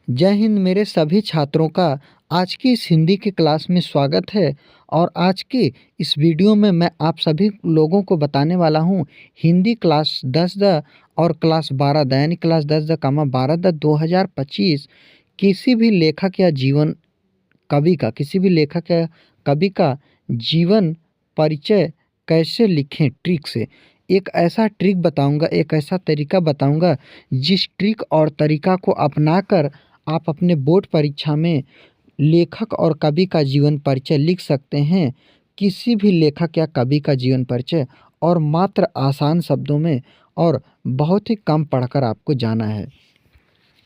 जय हिंद मेरे सभी छात्रों का आज की इस हिंदी की क्लास में स्वागत है। और आज के इस वीडियो में मैं आप सभी लोगों को बताने वाला हूँ हिंदी क्लास 10 द और क्लास 12 द यानी क्लास 10 द कामा 12 द 2025 किसी भी लेखक या जीवन कवि का किसी भी लेखक या कवि का जीवन परिचय कैसे लिखें ट्रिक से। एक ऐसा ट्रिक बताऊंगा, एक ऐसा तरीका बताऊंगा जिस ट्रिक और तरीका को अपनाकर आप अपने बोर्ड परीक्षा में लेखक और कवि का जीवन परिचय लिख सकते हैं। किसी भी लेखक या कवि का जीवन परिचय और मात्र आसान शब्दों में और बहुत ही कम पढ़कर आपको जाना है।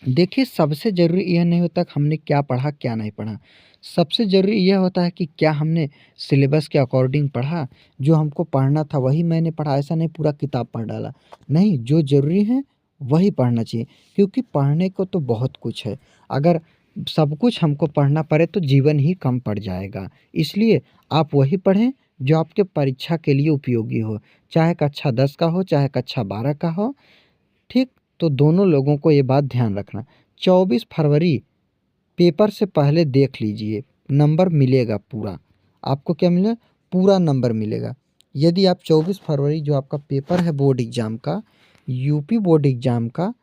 देखिए, सबसे ज़रूरी यह नहीं होता कि हमने क्या पढ़ा क्या नहीं पढ़ा। सबसे ज़रूरी यह होता है कि क्या हमने सिलेबस के अकॉर्डिंग पढ़ा, जो हमको पढ़ना था वही मैंने पढ़ा। ऐसा नहीं पूरा किताब पढ़ डाला, नहीं, जो ज़रूरी है वही पढ़ना चाहिए। क्योंकि पढ़ने को तो बहुत कुछ है, अगर सब कुछ हमको पढ़ना पड़े तो जीवन ही कम पड़ जाएगा। इसलिए आप वही पढ़ें जो आपके परीक्षा के लिए उपयोगी हो, चाहे कक्षा 10 का हो चाहे कक्षा 12 का हो। ठीक, तो दोनों लोगों को ये बात ध्यान रखना। 24 फरवरी पेपर से पहले देख लीजिए, नंबर मिलेगा पूरा। आपको क्या मिलेगा? पूरा नंबर मिलेगा। यदि आप 24 फरवरी जो आपका पेपर है बोर्ड एग्ज़ाम का, यूपी बोर्ड एग्ज़ाम का,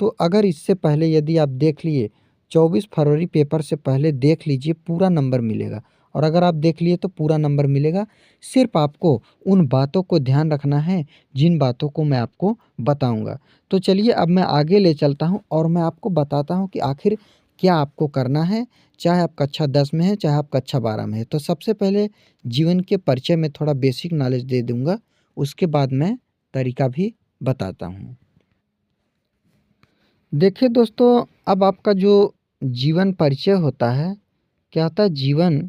तो अगर इससे पहले यदि आप देख लिए 24 फरवरी पेपर से पहले देख लीजिए, पूरा नंबर मिलेगा। और अगर आप देख लिए तो पूरा नंबर मिलेगा। सिर्फ आपको उन बातों को ध्यान रखना है जिन बातों को मैं आपको बताऊंगा। तो चलिए अब मैं आगे ले चलता हूं और मैं आपको बताता हूं कि आखिर क्या आपको करना है, चाहे आप कक्षा 10 में हैं चाहे आप कक्षा 12 में हैं। तो सबसे पहले जीवन के परिचय में थोड़ा बेसिक नॉलेज दे दूंगा, उसके बाद मैं तरीका भी बताता हूँ। देखिए दोस्तों, अब आपका जो जीवन परिचय होता है, क्या होता है? जीवन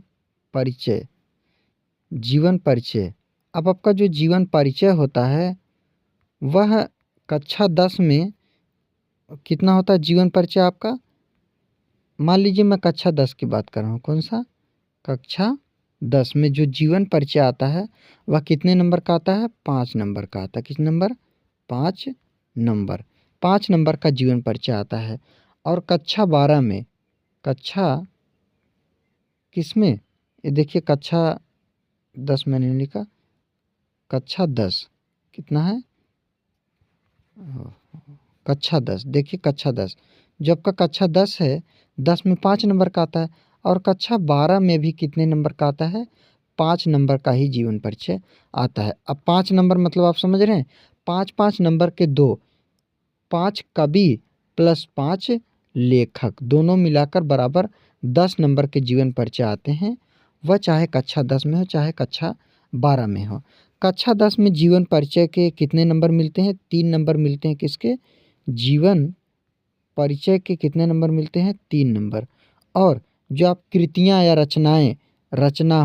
परिचय। जीवन परिचय, अब आपका जो जीवन परिचय होता है वह कक्षा 10 में कितना होता है जीवन परिचय आपका? मान लीजिए मैं कक्षा 10 की बात कर रहा हूँ। कौन सा? कक्षा 10 में जो जीवन परिचय आता है वह कितने नंबर का आता है? 5 नंबर का आता है। कितने नंबर? 5 नंबर। 5 नंबर का जीवन परिचय आता है। और कक्षा 12 में, कक्षा किस में? ये देखिए, कक्षा 10 मैंने नहीं लिखा, कक्षा 10 कितना है? कक्षा 10। देखिए कक्षा 10, जब का कक्षा 10 है, 10 में 5 नंबर का आता है। और कक्षा 12 में भी कितने नंबर का आता है? 5 नंबर का ही जीवन परिचय आता है। अब 5 नंबर मतलब आप समझ रहे हैं, 5-5 नंबर के दो, 5 कवि प्लस 5 लेखक, दोनों मिलाकर बराबर 10 नंबर के जीवन परिचय आते हैं। वह चाहे कक्षा 10 में हो चाहे कक्षा 12 में हो। कक्षा 10 में जीवन परिचय के कितने नंबर मिलते हैं? 3 नंबर मिलते हैं। किसके? जीवन परिचय के कितने नंबर मिलते हैं? 3 नंबर। और जो आप कृतियाँ या रचनाएँ, रचना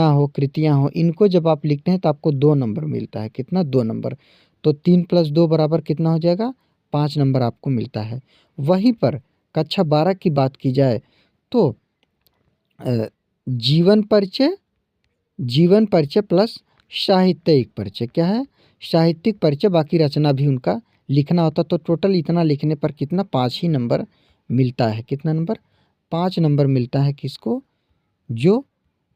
हो कृतियाँ हो, इनको जब आप लिखते हैं तो आपको 2 नंबर मिलता है। कितना? 2 नंबर। तो 3 + 2 बराबर कितना हो जाएगा? 5 नंबर आपको मिलता है। वहीं पर कक्षा 12 की बात की जाए तो अ, जीवन परिचय, जीवन परिचय प्लस साहित्यिक परिचय। क्या है? साहित्यिक परिचय, बाकी रचना भी उनका लिखना होता। तो टोटल इतना लिखने पर कितना? 5 ही नंबर मिलता है। कितना नंबर? 5 नंबर मिलता है। किसको? जो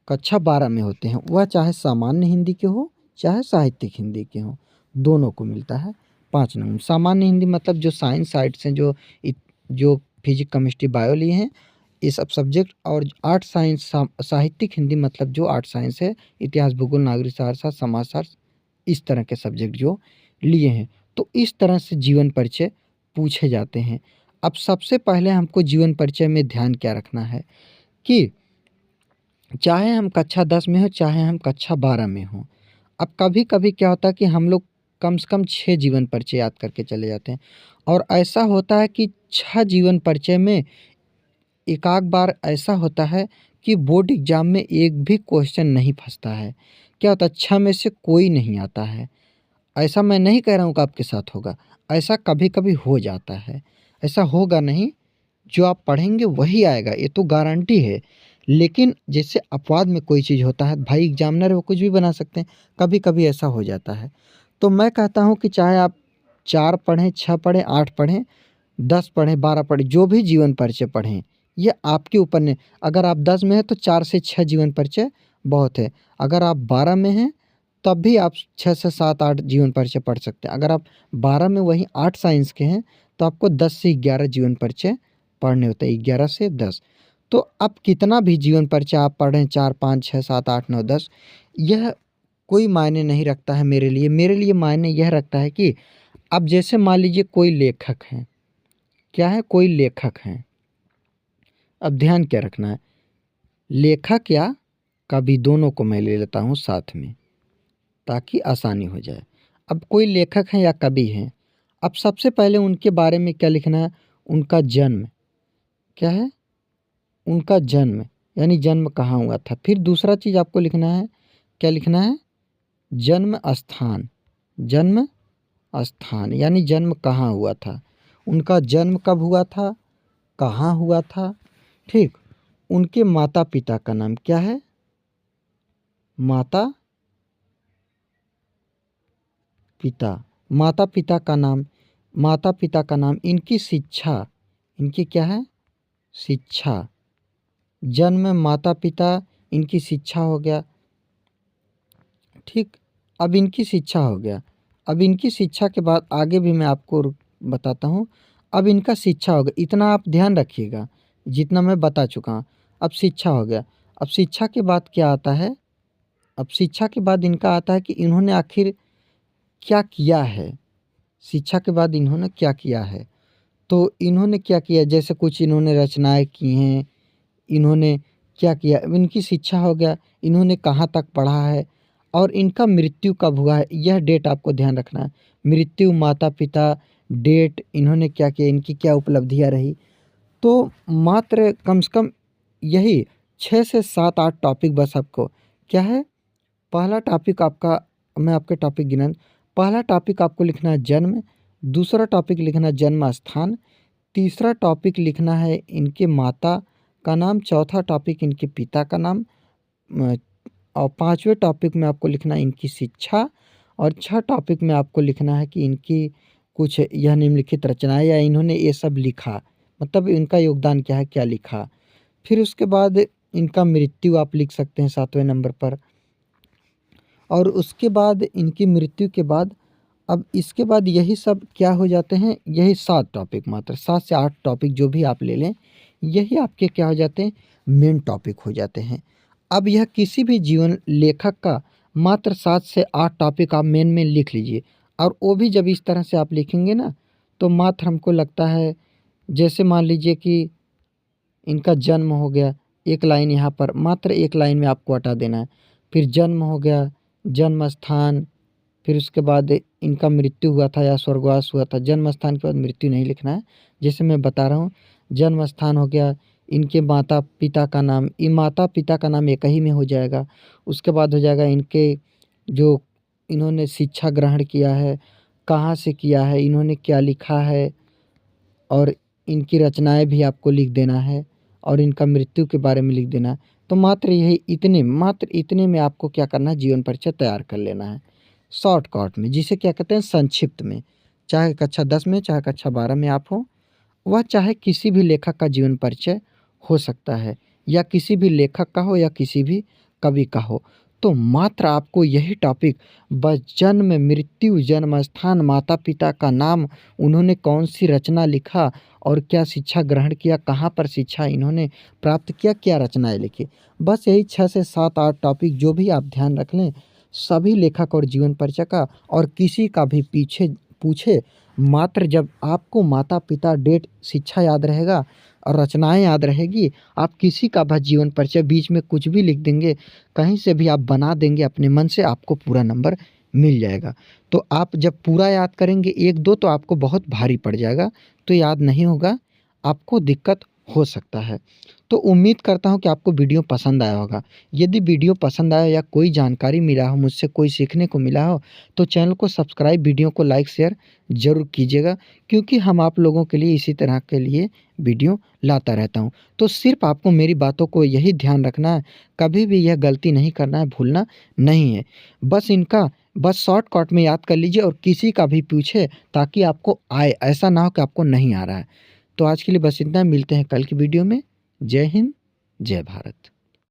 कक्षा 12 में होते हैं, वह चाहे सामान्य हिंदी के हो चाहे साहित्यिक हिंदी के हों, दोनों को मिलता है 5 नंबर। सामान्य हिंदी मतलब जो साइंस साइड्स हैं, जो फिजिक्स केमिस्ट्री बायो लिए हैं, ये सब सब्जेक्ट। और आर्ट साइंस साहित्यिक हिंदी मतलब जो आर्ट साइंस है, इतिहास भूगोल नागरिक शास्त्र समाजशास्त्र, इस तरह के सब्जेक्ट जो लिए हैं। तो इस तरह से जीवन परिचय पूछे जाते हैं। अब सबसे पहले हमको जीवन परिचय में ध्यान क्या रखना है कि चाहे हम कक्षा 10 में हो चाहे हम कक्षा 12 में हों, अब कभी कभी क्या होता है कि हम लोग कम से कम 6 जीवन परिचय याद करके चले जाते हैं। और ऐसा होता है कि 6 जीवन परिचय में एक आध बार ऐसा होता है कि बोर्ड एग्जाम में एक भी क्वेश्चन नहीं फंसता है। क्या होता है? 6 में से कोई नहीं आता है। ऐसा मैं नहीं कह रहा हूँ कि आपके साथ होगा, ऐसा कभी कभी हो जाता है। ऐसा होगा नहीं, जो आप पढ़ेंगे वही आएगा, ये तो गारंटी है। लेकिन जैसे अपवाद में कोई चीज़ होता है, भाई एग्जामिनर है वो कुछ भी बना सकते हैं, कभी कभी ऐसा हो जाता है। तो मैं कहता हूँ कि चाहे आप 4 पढ़ें 6 पढ़ें 8 पढ़ें, 10 पढ़ें, 12 पढ़ें, जो भी जीवन परिचय पढ़ें, ये आपके ऊपर ने। अगर आप 10 में हैं तो 4 से 6 जीवन परिचय बहुत है। अगर आप 12 में हैं तब भी आप 6 से 7 8 जीवन परिचय पढ़ सकते हैं। अगर आप 12 में वहीं 8 साइंस के हैं तो आपको 10 से 11 जीवन परिचय पढ़ने होते हैं, 11 से 10। तो अब कितना भी जीवन परिचय आप पढ़ें, 4 5 6 7 8 9 10, यह कोई मायने नहीं रखता है मेरे लिए। मेरे लिए मायने यह रखता है कि अब जैसे मान लीजिए कोई लेखक है, क्या है, कोई लेखक है। अब ध्यान क्या रखना है, लेखक या कवि दोनों को मैं ले लेता हूँ साथ में ताकि आसानी हो जाए। अब कोई लेखक है या कवि हैं, अब सबसे पहले उनके बारे में क्या लिखना है, उनका जन्म क्या है, उनका जन्म यानी जन्म कहाँ हुआ था। फिर दूसरा चीज़ आपको लिखना है, क्या लिखना है, जन्म स्थान। जन्म स्थान यानी जन्म कहाँ हुआ था, उनका जन्म कब हुआ था, कहाँ हुआ था। ठीक, उनके माता पिता का नाम क्या है, माता पिता, माता पिता का नाम, माता पिता का नाम, इनकी शिक्षा, इनकी क्या है, शिक्षा। जन्म, माता पिता, इनकी शिक्षा हो गया। ठीक, अब इनकी शिक्षा हो गया। अब इनकी शिक्षा के बाद आगे भी मैं आपको बताता हूँ। अब इनका शिक्षा हो गया, इतना आप ध्यान रखिएगा जितना मैं बता चुका हूँ। अब शिक्षा हो गया। अब शिक्षा के बाद क्या आता है, अब शिक्षा के बाद इनका आता है कि इन्होंने आखिर क्या किया है। शिक्षा के बाद इन्होंने क्या किया है, तो इन्होंने क्या किया, जैसे कुछ इन्होंने रचनाएं की हैं, इन्होंने क्या किया। इनकी शिक्षा हो गया, इन्होंने कहाँ तक पढ़ा है और इनका मृत्यु कब हुआ है, यह डेट आपको ध्यान रखना है। मृत्यु, माता पिता, डेट, इन्होंने क्या किया, इनकी क्या उपलब्धियाँ रही। तो मात्र कम से कम यही 6 से 7 8 टॉपिक बस आपको क्या है। पहला टॉपिक आपका, मैं आपके टॉपिक गिना, पहला टॉपिक आपको लिखना है जन्म, दूसरा टॉपिक लिखना है जन्म स्थान, तीसरा टॉपिक लिखना है इनके माता का नाम, चौथा टॉपिक इनके पिता का नाम, और पांचवें टॉपिक में आपको लिखना है इनकी शिक्षा, और छह टॉपिक में आपको लिखना है कि इनकी कुछ यह निम्नलिखित रचनाएं या इन्होंने ये सब लिखा, मतलब इनका योगदान क्या है, क्या लिखा। फिर उसके बाद इनका मृत्यु आप लिख सकते हैं 7वें नंबर पर। और उसके बाद इनकी मृत्यु के बाद, अब इसके बाद यही सब क्या हो जाते हैं, यही 7 टॉपिक, मात्र 7 से 8 टॉपिक जो भी आप ले लें, यही आपके क्या हो जाते हैं, मेन टॉपिक हो जाते हैं। अब यह किसी भी जीवन लेखक का मात्र 7 से 8 टॉपिक आप मेन में लिख लीजिए। और वो भी जब इस तरह से आप लिखेंगे ना, तो मात्र हमको लगता है, जैसे मान लीजिए कि इनका जन्म हो गया, एक लाइन यहाँ पर, मात्र एक लाइन में आपको हटा देना है। फिर जन्म हो गया, जन्म स्थान, फिर उसके बाद इनका मृत्यु हुआ था या स्वर्गवास हुआ था। जन्म स्थान के बाद मृत्यु नहीं लिखना है, जैसे मैं बता रहा हूँ। जन्म स्थान हो गया, इनके माता पिता का नाम, इन माता पिता का नाम एक ही में हो जाएगा। उसके बाद हो जाएगा इनके जो इन्होंने शिक्षा ग्रहण किया है, कहाँ से किया है, इन्होंने क्या लिखा है, और इनकी रचनाएं भी आपको लिख देना है, और इनका मृत्यु के बारे में लिख देना है। तो मात्र इतने में आपको क्या करना है, जीवन परिचय तैयार कर लेना है शॉर्टकट में, जिसे क्या कहते हैं, संक्षिप्त में। चाहे कक्षा 10 में, चाहे कक्षा 12 में आप हो, वह चाहे किसी भी लेखक का जीवन परिचय हो सकता है, या किसी भी लेखक का हो या किसी भी कवि का हो। तो मात्र आपको यही टॉपिक बस जन्म, मृत्यु, जन्म स्थान, माता पिता का नाम, उन्होंने कौन सी रचना लिखा और क्या शिक्षा ग्रहण किया, कहाँ पर शिक्षा इन्होंने प्राप्त किया, क्या रचनाएं लिखी, बस यही 6 से 7 8 टॉपिक जो भी आप ध्यान रख लें सभी लेखक और जीवन परिचय का। और किसी का भी पीछे पूछे, मात्र जब आपको माता पिता, डेट, शिक्षा याद रहेगा और रचनाएं याद रहेगी, आप किसी का भी जीवन परिचय बीच में कुछ भी लिख देंगे, कहीं से भी आप बना देंगे अपने मन से, आपको पूरा नंबर मिल जाएगा। तो आप जब पूरा याद करेंगे एक दो तो आपको बहुत भारी पड़ जाएगा, तो याद नहीं होगा, आपको दिक्कत हो सकता है। तो उम्मीद करता हूँ कि आपको वीडियो पसंद आया होगा। यदि वीडियो पसंद आया या कोई जानकारी मिला हो, मुझसे कोई सीखने को मिला हो, तो चैनल को सब्सक्राइब, वीडियो को लाइक शेयर ज़रूर कीजिएगा, क्योंकि हम आप लोगों के लिए इसी तरह के लिए वीडियो लाता रहता हूँ। तो सिर्फ आपको मेरी बातों को यही ध्यान रखना है, कभी भी यह गलती नहीं करना है, भूलना नहीं है। बस इनका बस शॉर्टकट में याद कर लीजिए और किसी का भी पूछे ताकि आपको आए, ऐसा ना हो कि आपको नहीं आ रहा है। तो आज के लिए बस इतना, मिलते हैं कल की वीडियो में। जय हिंद, जय भारत।